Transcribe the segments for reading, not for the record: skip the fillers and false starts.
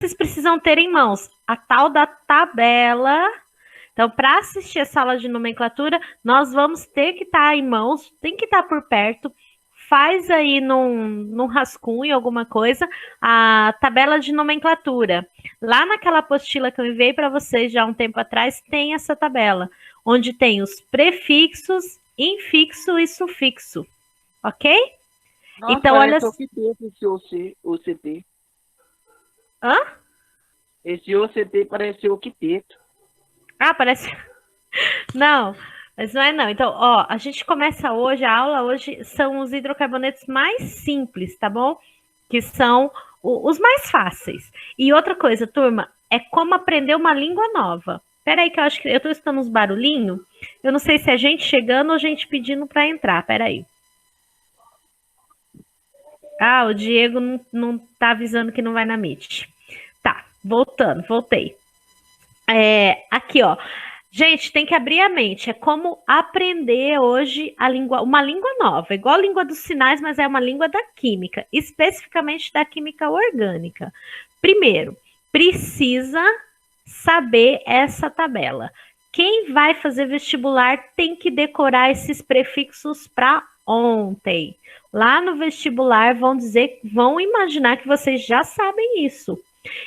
vocês precisam ter em mãos? A tal da tabela. Então, para assistir essa aula de nomenclatura, nós vamos ter que estar em mãos, tem que estar por perto. Faz aí num rascunho, alguma coisa, a tabela de nomenclatura. Lá naquela apostila que eu enviei para vocês já há um tempo atrás, tem essa tabela, onde tem os prefixos, infixo e sufixo. Ok? Nossa, Então, olha. parece octeto esse OCT. Hã? Esse OCT parece octeto. Ah, parece. Não, mas não é não. Então, ó, a gente começa hoje, a aula hoje são os hidrocarbonetos mais simples, tá bom? Que são os mais fáceis. E outra coisa, turma, é como aprender uma língua nova. Peraí que eu acho que eu tô escutando uns barulhinhos. Eu não sei se é gente chegando ou gente pedindo para entrar. Peraí. Ah, o Diego não tá avisando que não vai na Meet. Tá, voltei. Aqui, ó. Gente, tem que abrir a mente. É como aprender hoje uma língua nova, igual a língua dos sinais, mas é uma língua da química, especificamente da química orgânica. Primeiro, precisa saber essa tabela. Quem vai fazer vestibular tem que decorar esses prefixos para ontem. Lá no vestibular vão imaginar que vocês já sabem isso.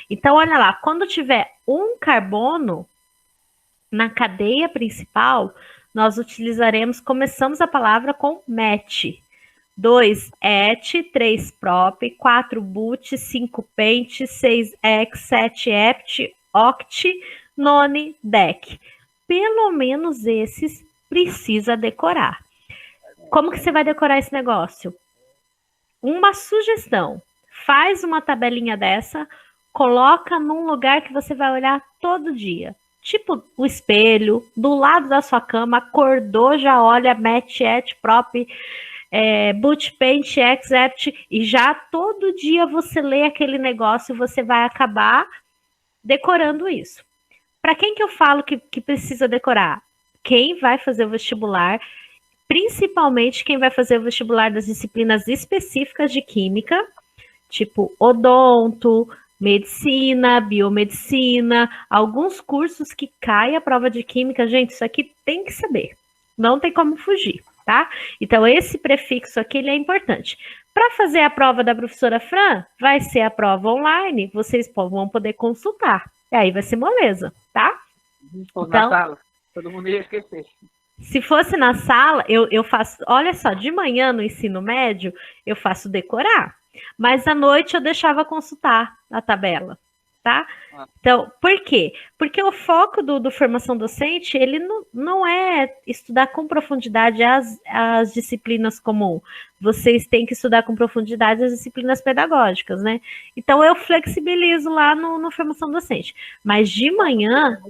Então, olha lá, quando tiver um carbono na cadeia principal, nós começamos a palavra com met. 2 et, 3 prop, 4 but, 5 pent, 6 ex, 7 ept, oct, none, dec. Pelo menos esses precisa decorar. Como que você vai decorar esse negócio? Uma sugestão. Faz uma tabelinha dessa, coloca num lugar que você vai olhar todo dia. Tipo o espelho, do lado da sua cama, acordou, já olha, met, et, prop, boot, paint, except, e já todo dia você lê aquele negócio e você vai acabar decorando isso. Para quem que eu falo que precisa decorar? Quem vai fazer o vestibular, principalmente quem vai fazer o vestibular das disciplinas específicas de química, tipo odonto, medicina, biomedicina, alguns cursos que caem a prova de química, gente, isso aqui tem que saber, não tem como fugir, tá? Então, esse prefixo aqui, ele é importante. Para fazer a prova da professora Fran, vai ser a prova online, vocês vão poder consultar, e aí vai ser moleza, tá? Então, na sala, todo mundo ia esquecer. Se fosse na sala, eu faço, olha só, de manhã no ensino médio, eu faço decorar, mas à noite eu deixava consultar a tabela, tá? Então, por quê? Porque o foco do formação docente, ele não é estudar com profundidade as disciplinas comuns. Vocês têm que estudar com profundidade as disciplinas pedagógicas, né? Então, eu flexibilizo lá no formação docente. Mas de manhã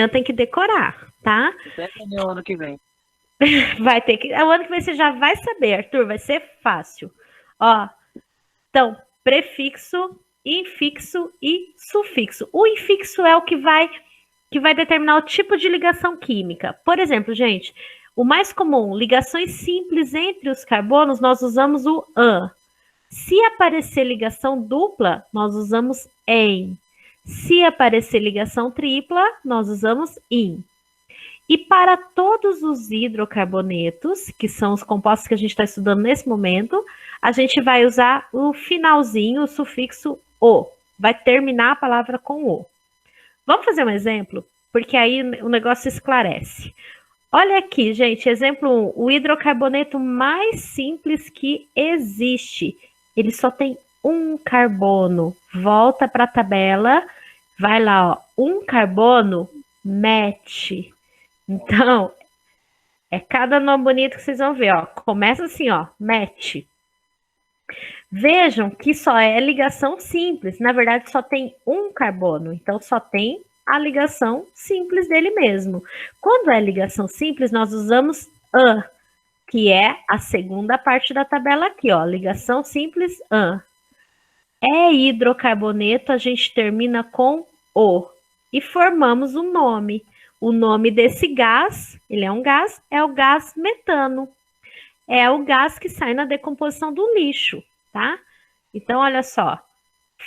tem que decorar, tá? Até o ano que vem. Vai ter que. O ano que vem você já vai saber, Arthur, vai ser fácil. Ó, então, prefixo, infixo e sufixo. O infixo é o que vai determinar o tipo de ligação química. Por exemplo, gente, o mais comum, ligações simples entre os carbonos, nós usamos o an. Se aparecer ligação dupla, nós usamos em. Se aparecer ligação tripla, nós usamos in. E para todos os hidrocarbonetos, que são os compostos que a gente está estudando nesse momento, a gente vai usar o finalzinho, o sufixo o. Vai terminar a palavra com o. Vamos fazer um exemplo? Porque aí o negócio esclarece. Olha aqui, gente, exemplo 1. O hidrocarboneto mais simples que existe. Ele só tem um carbono. Volta para a tabela. Vai lá, ó. Um carbono, met. Então, é cada nome bonito que vocês vão ver, ó. Começa assim, ó, met. Vejam que só é ligação simples. Na verdade, só tem um carbono. Então, só tem a ligação simples dele mesmo. Quando é ligação simples, nós usamos an, que é a segunda parte da tabela aqui, ó. Ligação simples, an. É hidrocarboneto, a gente termina com o. E formamos um nome. O nome desse gás, ele é um gás, é o gás metano. É o gás que sai na decomposição do lixo, tá? Então, olha só.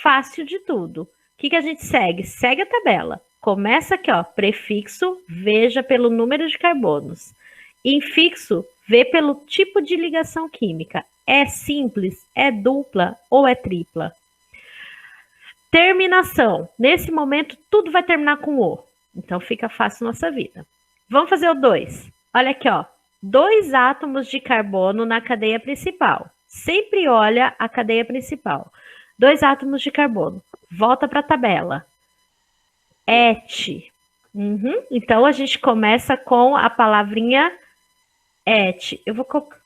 Fácil de tudo. O que a gente segue? Segue a tabela. Começa aqui, ó, prefixo, veja pelo número de carbonos. Infixo, vê pelo tipo de ligação química. É simples, é dupla ou é tripla? Terminação. Nesse momento, tudo vai terminar com O. Então, fica fácil nossa vida. Vamos fazer o 2. Olha aqui, ó. 2 átomos de carbono na cadeia principal. Sempre olha a cadeia principal. 2 átomos de carbono. Volta para a tabela. Et. Então, a gente começa com a palavrinha et. Eu vou colocar.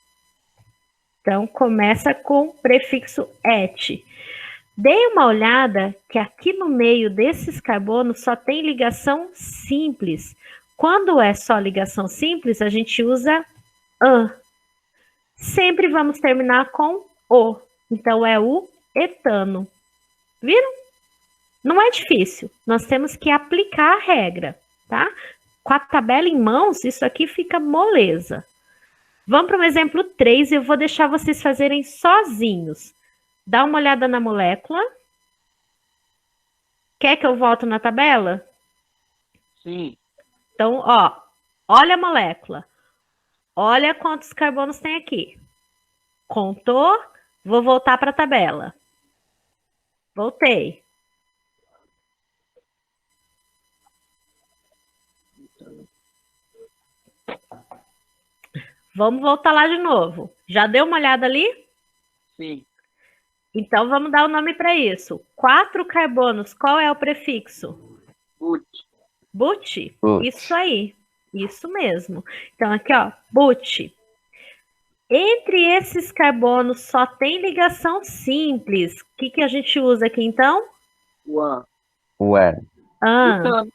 Então, começa com o prefixo et. Dei uma olhada que aqui no meio desses carbonos só tem ligação simples. Quando é só ligação simples, a gente usa an. Sempre vamos terminar com o. Então, é o etano. Viram? Não é difícil. Nós temos que aplicar a regra, tá? Com a tabela em mãos, isso aqui fica moleza. Vamos para um exemplo 3 e eu vou deixar vocês fazerem sozinhos. Dá uma olhada na molécula. Quer que eu volte na tabela? Sim. Então, ó, olha a molécula. Olha quantos carbonos tem aqui. Contou? Vou voltar para a tabela. Voltei. Vamos voltar lá de novo. Já deu uma olhada ali? Sim. Então, vamos dar o nome para isso. 4 carbonos, qual é o prefixo? But. But? But. Isso aí. Isso mesmo. Então, aqui, ó, but. Entre esses carbonos só tem ligação simples. O que a gente usa aqui, então? One. Where? Butano.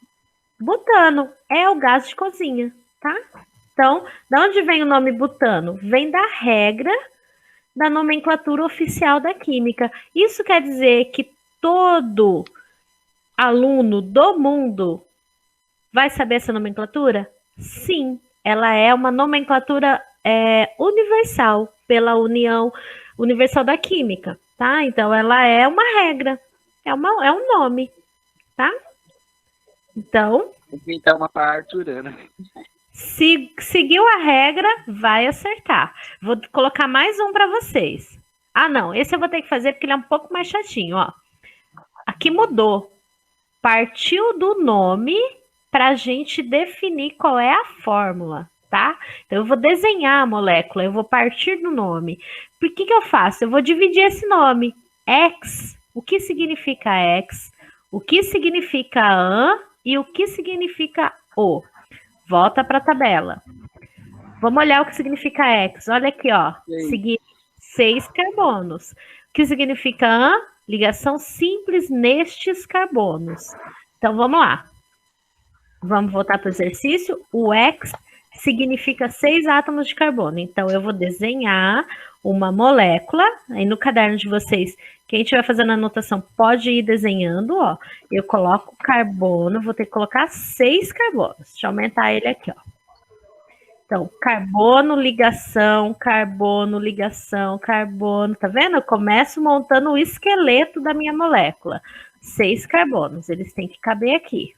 Butano. É o gás de cozinha, tá? Então, de onde vem o nome butano? Vem da regra da nomenclatura oficial da química. Isso quer dizer que todo aluno do mundo vai saber essa nomenclatura? Sim, ela é uma nomenclatura universal pela União Universal da Química, tá? Então, ela é uma regra, é um nome, tá? Então, Inventar uma parturana. se seguiu a regra, vai acertar. Vou colocar mais um para vocês. Ah, não, esse eu vou ter que fazer porque ele é um pouco mais chatinho, ó. Aqui mudou. Partiu do nome para a gente definir qual é a fórmula, tá? Então, eu vou desenhar a molécula, eu vou partir do nome. Por que eu faço? Eu vou dividir esse nome. X. O que significa X? O que significa an? E o que significa o? Volta para a tabela. Vamos olhar o que significa X. Olha aqui, ó. Seguir 6 carbonos. O que significa an? Ligação simples nestes carbonos. Então, vamos lá. Vamos voltar para o exercício. O X significa 6 átomos de carbono. Então, eu vou desenhar uma molécula. Aí, no caderno de vocês, quem estiver fazendo a anotação pode ir desenhando, ó. Eu coloco carbono, vou ter que colocar 6 carbonos. Deixa eu aumentar ele aqui, ó. Então, carbono, ligação, carbono, ligação, carbono. Tá vendo? Eu começo montando o esqueleto da minha molécula. 6 carbonos, eles têm que caber aqui.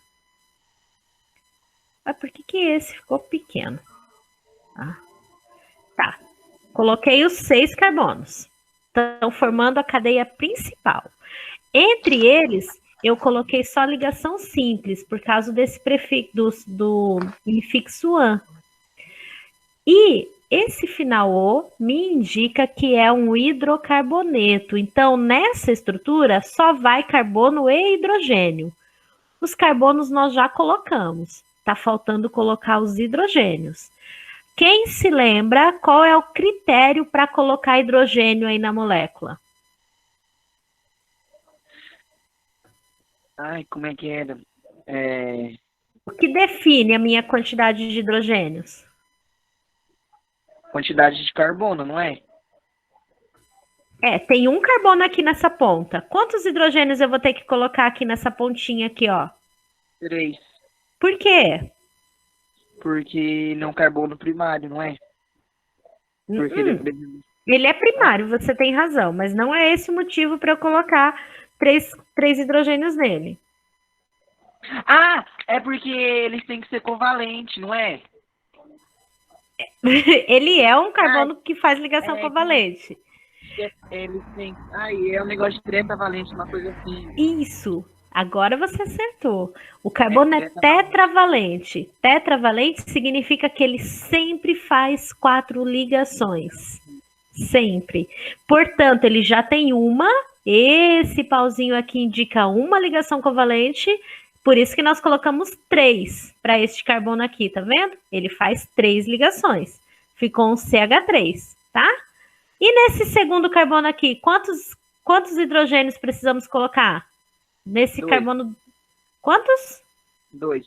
Mas por que esse ficou pequeno? Tá. Coloquei os 6 carbonos. Estão formando a cadeia principal. Entre eles, eu coloquei só ligação simples, por causa desse prefixo do infixo an. E esse final O me indica que é um hidrocarboneto. Então, nessa estrutura, só vai carbono e hidrogênio. Os carbonos nós já colocamos. Tá faltando colocar os hidrogênios. Quem se lembra qual é o critério para colocar hidrogênio aí na molécula? Ai, como é que era? O que define a minha quantidade de hidrogênios? Quantidade de carbono, não é? Tem um carbono aqui nessa ponta. Quantos hidrogênios eu vou ter que colocar aqui nessa pontinha aqui, ó? 3. Por quê? Porque ele é um carbono primário, não é? Porque Ele é primário, você tem razão, mas não é esse o motivo para eu colocar três hidrogênios nele. Ah, é porque eles têm que ser covalentes, não é? Ele é um carbono que faz ligação covalente. Eles têm. Ai, é um negócio de tetravalente, uma coisa assim. Isso. Agora você acertou. O carbono é tetravalente. Tetravalente significa que ele sempre faz 4 ligações. Sempre. Portanto, ele já tem uma. Esse pauzinho aqui indica uma ligação covalente. Por isso que nós colocamos 3 para este carbono aqui, tá vendo? Ele faz 3 ligações. Ficou um CH3, tá? E nesse segundo carbono aqui, quantos hidrogênios precisamos colocar? Nesse 2. carbono, quantos? 2.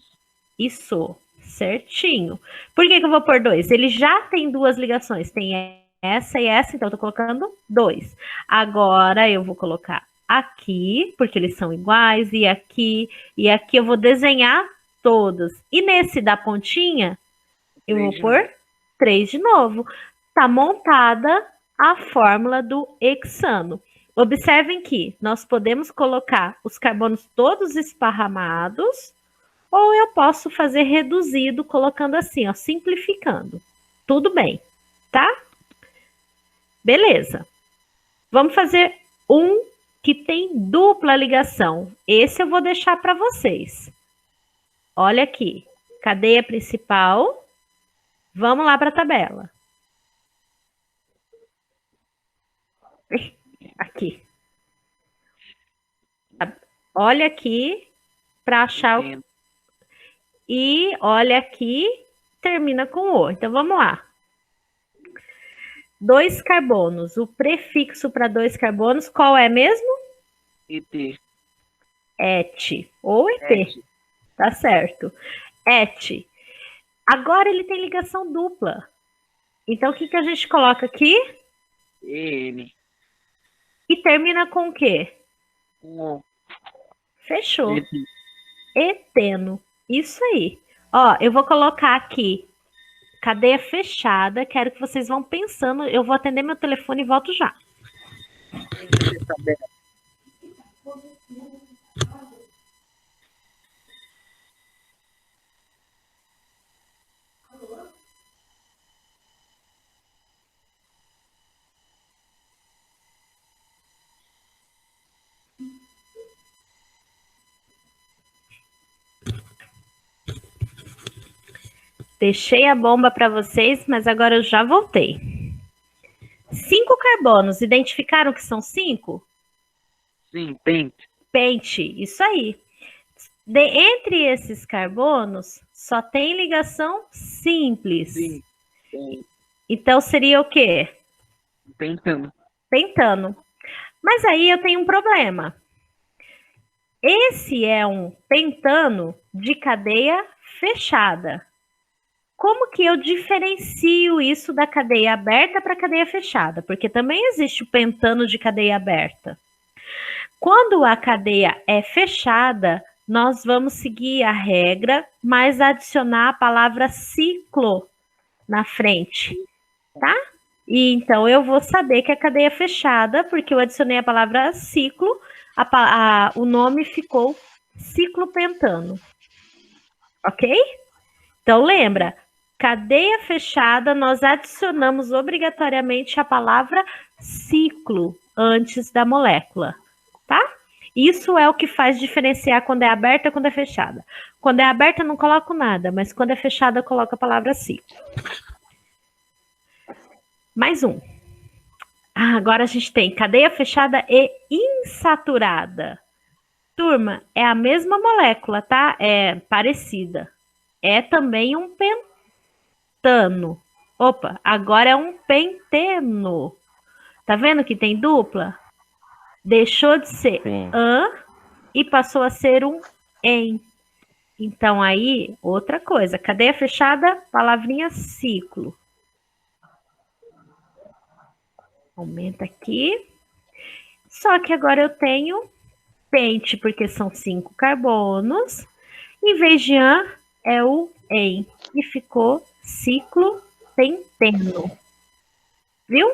Isso, certinho. Por que eu vou pôr 2? Ele já tem 2 ligações, tem essa e essa, então eu tô colocando 2. Agora eu vou colocar aqui, porque eles são iguais, e aqui eu vou desenhar todos. E nesse da pontinha, eu vou pôr 3 de novo. Tá montada a fórmula do hexano. Observem que nós podemos colocar os carbonos todos esparramados, ou eu posso fazer reduzido, colocando assim, ó, simplificando. Tudo bem, tá? Beleza. Vamos fazer um que tem dupla ligação. Esse eu vou deixar para vocês. Olha aqui, cadeia principal. Vamos lá para a tabela. Aqui. Olha aqui para achar o... E olha aqui, termina com O. Então, vamos lá. 2 carbonos. O prefixo para 2 carbonos, qual é mesmo? ET. Et. Ou ET. Tá certo. Et. Agora ele tem ligação dupla. Então, o que a gente coloca aqui? EN. E termina com o quê? O. Fechou. Eteno. Isso aí. Ó, eu vou colocar aqui cadeia fechada. Quero que vocês vão pensando. Eu vou atender meu telefone e volto já. Deixei a bomba para vocês, mas agora eu já voltei. 5 carbonos. Identificaram que são 5? Sim, pente. Pente, isso aí. Entre esses carbonos, só tem ligação simples. Sim. Então, seria o quê? Pentano. Pentano. Mas aí eu tenho um problema. Esse é um pentano de cadeia fechada. Como que eu diferencio isso da cadeia aberta para a cadeia fechada? Porque também existe o pentano de cadeia aberta. Quando a cadeia é fechada, nós vamos seguir a regra, mas adicionar a palavra ciclo na frente, tá? E então eu vou saber que a cadeia é fechada, porque eu adicionei a palavra ciclo, o nome ficou ciclopentano. Ok? Então lembra, cadeia fechada, nós adicionamos obrigatoriamente a palavra ciclo antes da molécula, tá? Isso é o que faz diferenciar quando é aberta e quando é fechada. Quando é aberta, não coloco nada, mas quando é fechada, eu coloco a palavra ciclo. Mais um. Agora a gente tem cadeia fechada e insaturada. Turma, é a mesma molécula, tá? É parecida. É também um pentano. Opa, agora é um penteno. Tá vendo que tem dupla? Deixou de ser an e passou a ser um en. Então aí, outra coisa. Cadeia fechada, palavrinha ciclo. Aumenta aqui. Só que agora eu tenho pente, porque são 5 carbonos. Em vez de an, é o en. E ficou ciclopenteno. Viu?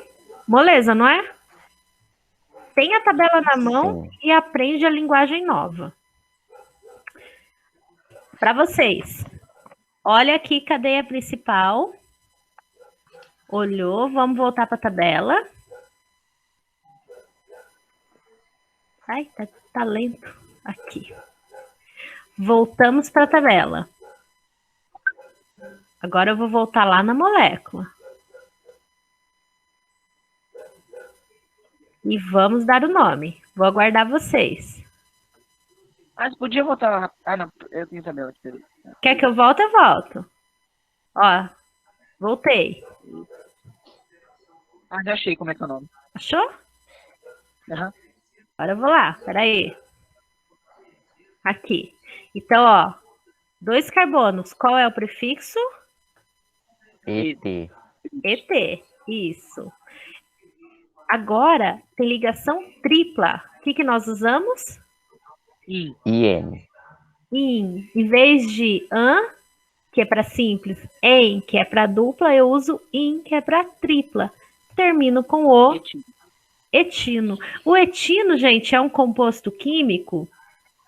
Moleza, não é? tem a tabela na mão Sim. e aprende a linguagem nova. Para vocês. Olha aqui, cadeia principal. Olhou, vamos voltar para a tabela. Ai, tá lento. Aqui. Voltamos para a tabela. Agora eu vou voltar lá na molécula. E vamos dar o nome. Vou aguardar vocês. Mas podia voltar. Ah, não. Eu tenho tabela. Quer que eu volte? Eu volto. Ó, voltei. Ah, já achei como é que é o nome. Achou? Aham. Agora eu vou lá. Peraí. Aqui. Então, ó. 2 carbonos. Qual é o prefixo? ET. ET. Isso. Agora, tem ligação tripla. O que nós usamos? I. IN. In. Em vez de an, que é para simples, em, que é para dupla, eu uso in, que é para tripla. Termino com o Etino. etino. O etino, gente, é um composto químico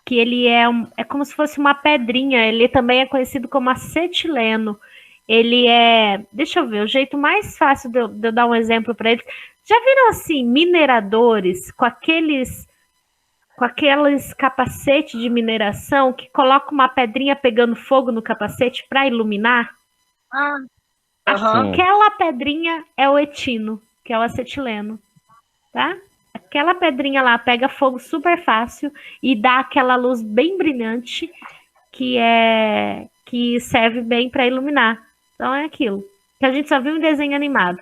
que ele é como se fosse uma pedrinha. Ele também é conhecido como acetileno. Ele é, deixa eu ver, o jeito mais fácil de eu dar um exemplo para eles. Já viram assim mineradores com aqueles capacetes de mineração que coloca uma pedrinha pegando fogo no capacete para iluminar? Ah. Aham. Aquela pedrinha é o etino, que é o acetileno, tá? Aquela pedrinha lá pega fogo super fácil e dá aquela luz bem brilhante que serve bem para iluminar. Então é aquilo que a gente só viu em desenho animado.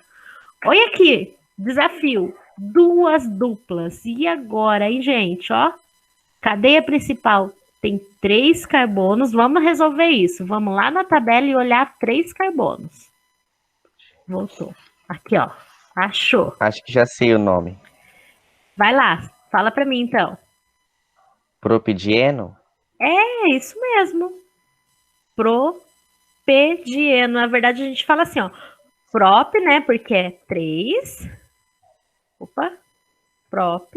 Olha aqui, desafio, 2 duplas. E agora, hein, gente, ó? Cadeia principal tem 3 carbonos. Vamos resolver isso. Vamos lá na tabela e olhar 3 carbonos. Voltou. Aqui, ó. Achou. Acho que já sei o nome. Vai lá, fala para mim então. Propidieno? É isso mesmo. Propedieno. Na verdade, a gente fala assim, ó. Prop, né? Porque é 3. Opa. Prop.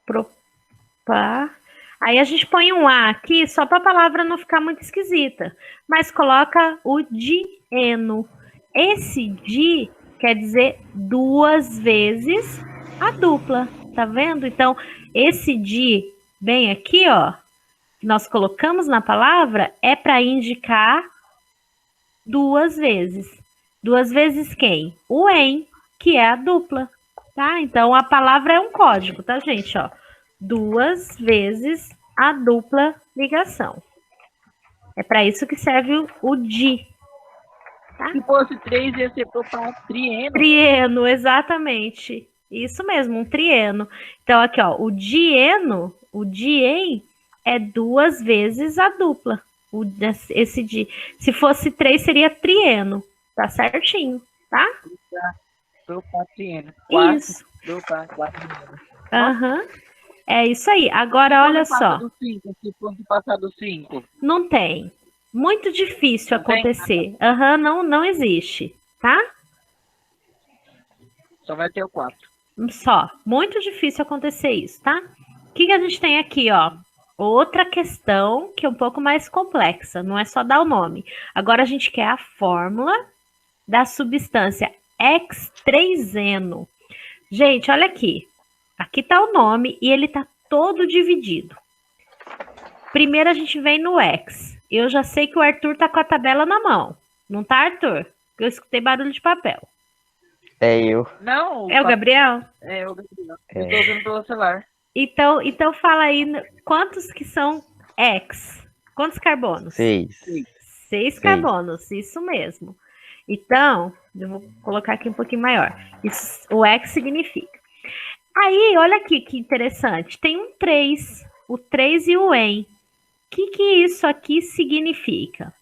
Propa. Aí a gente põe um A aqui só para a palavra não ficar muito esquisita. Mas coloca o dieno. Esse di quer dizer 2 vezes a dupla. Tá vendo? Então, esse di bem aqui, ó, que nós colocamos na palavra, é para indicar 2 vezes. 2 vezes quem? O em, que é a dupla. Tá? Então, a palavra é um código, tá, gente? Ó, 2 vezes a dupla ligação. É para isso que serve o di. Tá? Se fosse 3, ia ser trieno. Trieno, exatamente. Isso mesmo, um trieno. Então, aqui, ó, o dieno, o dien, é 2 vezes a dupla. Esse di. Se fosse 3, seria trieno. Tá certinho, tá? Trieno. Isso. Aham. É isso aí. Agora, olha só. Se fosse passar do 5. Não tem. Muito difícil Não tem? acontecer. Não existe, tá? Só vai ter o 4. Só. Muito difícil acontecer isso, tá? O que a gente tem aqui, ó? Outra questão que é um pouco mais complexa. Não é só dar o nome. Agora a gente quer a fórmula da substância X3-eno. Gente, olha aqui. Aqui tá o nome e ele tá todo dividido. Primeiro a gente vem no X. Eu já sei que o Arthur tá com a tabela na mão. Não tá, Arthur? Eu escutei barulho de papel. É eu. Não. É o Gabriel? É o Gabriel. Eu tô ouvindo pelo celular. Então fala aí quantos que são X. Quantos carbonos? 6. 6 carbonos, isso mesmo. Então, eu vou colocar aqui um pouquinho maior. Isso, o X significa. Aí, olha aqui que interessante. Tem um 3. O 3 e o em. O que isso aqui significa?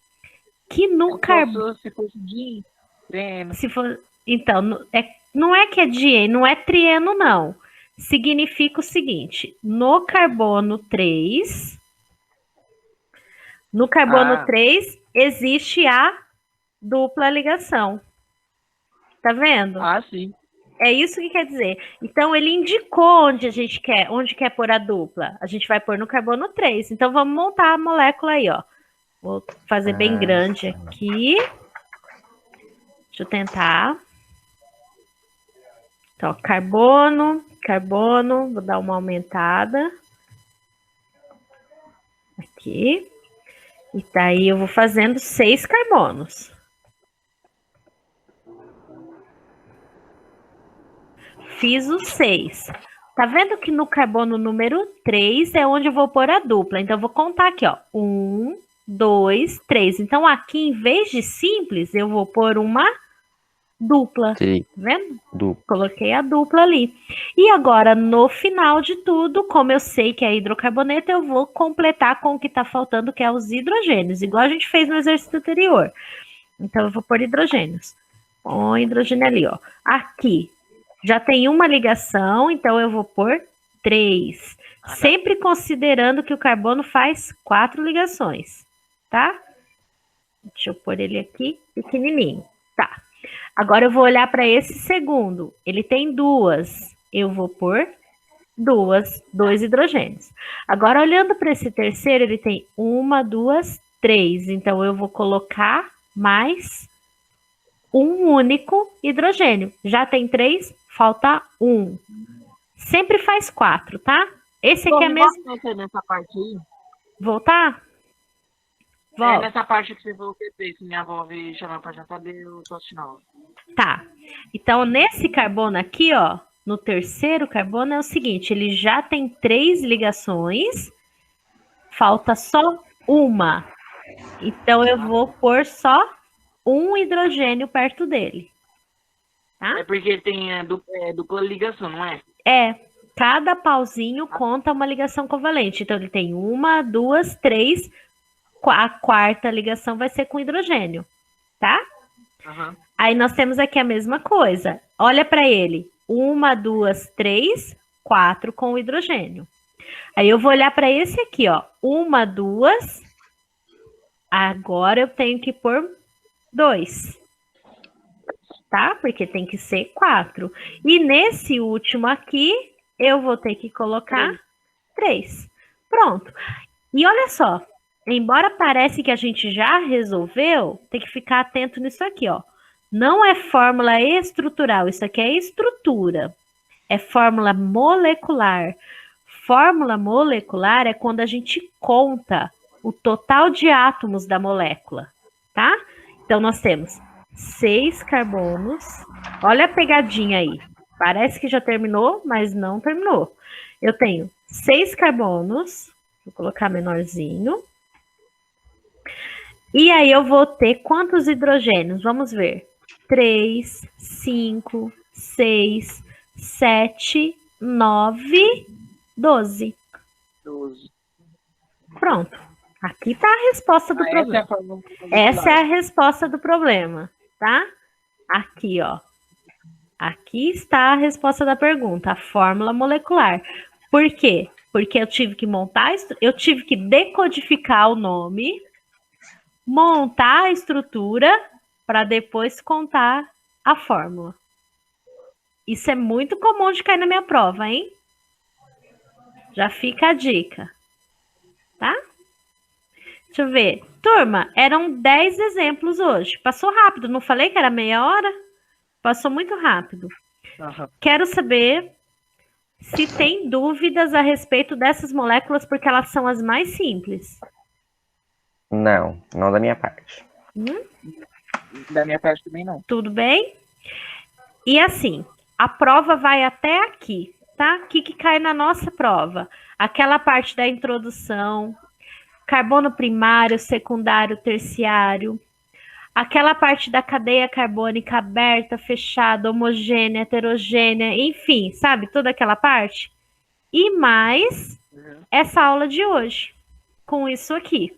Que no carbono. Se fosse di, trieno. Então, não é que é dieno, não é trieno, não. Significa o seguinte: no carbono 3. No carbono 3 existe a dupla ligação. Tá vendo? Ah, sim. É isso que quer dizer. Então, ele indicou onde quer pôr a dupla. A gente vai pôr no carbono 3. Então, vamos montar a molécula aí, ó. Vou fazer bem grande aqui. Deixa eu tentar. Então, carbono, vou dar uma aumentada. Aqui. E daí eu vou fazendo 6 carbonos. Fiz os 6. Tá vendo que no carbono número 3 é onde eu vou pôr a dupla? Então, eu vou contar aqui, ó. 1, 2, 3. Então, aqui, em vez de simples, eu vou pôr uma dupla. Sim. Tá vendo? Dupla. Coloquei a dupla ali. E agora, no final de tudo, como eu sei que é hidrocarboneto, eu vou completar com o que tá faltando, que é os hidrogênios. Igual a gente fez no exercício anterior. Então, eu vou pôr hidrogênios. Põe hidrogênio ali, ó. Aqui. Já tem uma ligação, então eu vou pôr 3. Sempre considerando que o carbono faz 4 ligações, tá? Deixa eu pôr ele aqui, pequenininho. Tá. Agora eu vou olhar para esse segundo. Ele tem 2. Eu vou pôr 2 hidrogênios. Agora, olhando para esse terceiro, ele tem 1, 2, 3. Então, eu vou colocar mais um único hidrogênio. Já tem 3, falta 1. Sempre faz 4, tá? Esse aqui é mesmo. Nessa parte aí. Voltar? Volta. Nessa parte que você falou que fez, minha avó veio chamar pra jantar, eu tô assistindo. Tá. Então, nesse carbono aqui, ó, no terceiro carbono é o seguinte, ele já tem 3 ligações, falta só uma. Então, eu vou pôr só um hidrogênio perto dele. Tá? É porque ele tem dupla ligação, não é? É. Cada pauzinho conta uma ligação covalente. Então, ele tem 1, 2, 3. A quarta ligação vai ser com hidrogênio. Tá? Uhum. Aí, nós temos aqui a mesma coisa. Olha para ele. 1, 2, 3, 4 com o hidrogênio. Aí, eu vou olhar para esse aqui, ó. 1, 2. Agora, eu tenho que pôr 2. Tá? Porque tem que ser 4. E nesse último aqui, eu vou ter que colocar 3. Pronto. E olha só. Embora pareça que a gente já resolveu, tem que ficar atento nisso aqui, ó. Não é fórmula estrutural, isso aqui é estrutura. É fórmula molecular. Fórmula molecular é quando a gente conta o total de átomos da molécula, tá? Então, nós temos 6 carbonos. Olha a pegadinha aí. Parece que já terminou, mas não terminou. Eu tenho 6 carbonos. Vou colocar menorzinho. E aí eu vou ter quantos hidrogênios? Vamos ver. 3, 5, 6, 7, 9, 12. 12. Pronto. Aqui está a resposta do problema. Essa é a resposta do problema, tá? Aqui, ó. Aqui está a resposta da pergunta, a fórmula molecular. Por quê? Porque eu tive que montar, eu tive que decodificar o nome, montar a estrutura para depois contar a fórmula. Isso é muito comum de cair na minha prova, hein? Já fica a dica, tá? Deixa eu ver. Turma, eram 10 exemplos hoje. Passou rápido, não falei que era meia hora? Passou muito rápido. Uhum. Quero saber se tem dúvidas a respeito dessas moléculas, porque elas são as mais simples. Não da minha parte. Da minha parte também não. Tudo bem? E assim, a prova vai até aqui, tá? O que cai na nossa prova? Aquela parte da introdução, carbono primário, secundário, terciário, aquela parte da cadeia carbônica aberta, fechada, homogênea, heterogênea, enfim, sabe? Toda aquela parte. E mais essa aula de hoje, com isso aqui.